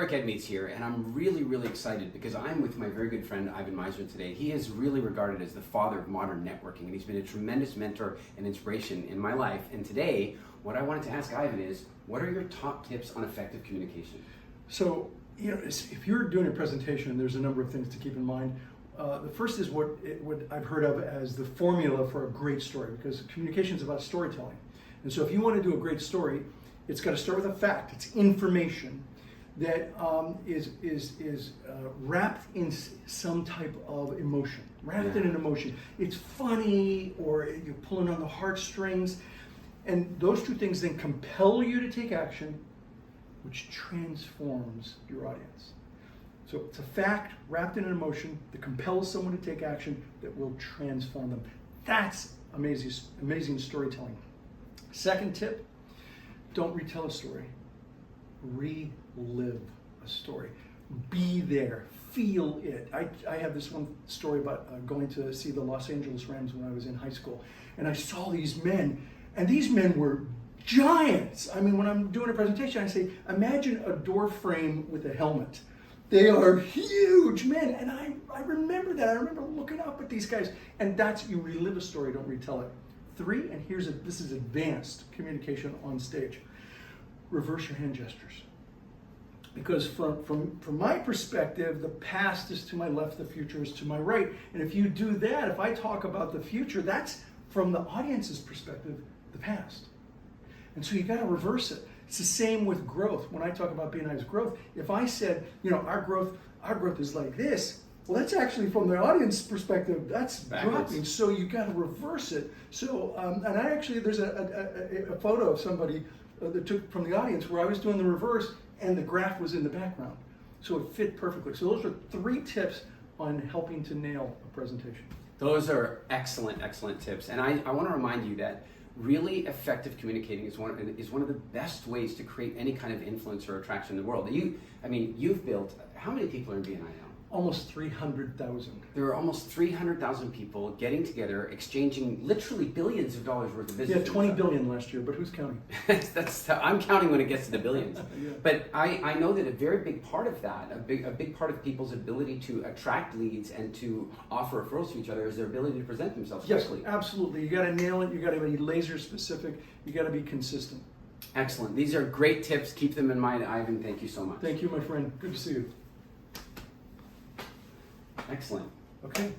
Eric Edmeades here, and I'm really excited because I'm with my very good friend Ivan Misner today. He is really regarded as the father of modern networking, and he's been a tremendous mentor and inspiration in my life. And today, what I wanted to ask Ivan is, what are your top tips on effective communication? So, if you're doing a presentation, there's a number of things to keep in mind. The first is what I've heard of as the formula for a great story, because communication is about storytelling. And so if you want to do a great story, it's got to start with a fact. It's information that is wrapped in some type of emotion, wrapped in an emotion. It's funny, or you're pulling on the heartstrings, and those two things then compel you to take action, which transforms your audience. So it's a fact wrapped in an emotion that compels someone to take action that will transform them. That's amazing storytelling. Second tip, don't retell a story. Relive a story. Be there. Feel it. I have this one story about going to see the Los Angeles Rams when I was in high school. And I saw these men, and these men were giants. I mean, when I'm doing a presentation, I say, imagine a door frame with a helmet. They are huge men, and I remember that. I remember looking up at these guys, and that's, you relive a story, don't retell it. 3, and this is advanced communication on stage. Reverse your hand gestures. Because from my perspective, the past is to my left, the future is to my right. And if you do that, if I talk about the future, that's from the audience's perspective, the past. And so you got to reverse it. It's the same with growth. When I talk about BNI's growth, if I said, our growth is like this, well, that's actually from the audience perspective, that's backwards. dropping. So you got to reverse it. So, there's a photo of somebody that took from the audience where I was doing the reverse, and the graph was in the background. So it fit perfectly. So those are 3 tips on helping to nail a presentation. Those are excellent tips. And I want to remind you that really effective communicating is one of the best ways to create any kind of influence or attraction in the world. You've built, how many people are in BNI now? Almost 300,000. There are almost 300,000 people getting together, exchanging literally billions of dollars worth of business. Yeah, 20 billion last year, but who's counting? I'm counting when it gets to the billions. Yeah. But I know that a very big part of that, a big part of people's ability to attract leads and to offer referrals to each other is their ability to present themselves quickly. Yes, absolutely. You got to nail it. You got to be laser specific. You got to be consistent. Excellent. These are great tips. Keep them in mind. Ivan, thank you so much. Thank you, my friend. Good to see you. Excellent. Okay.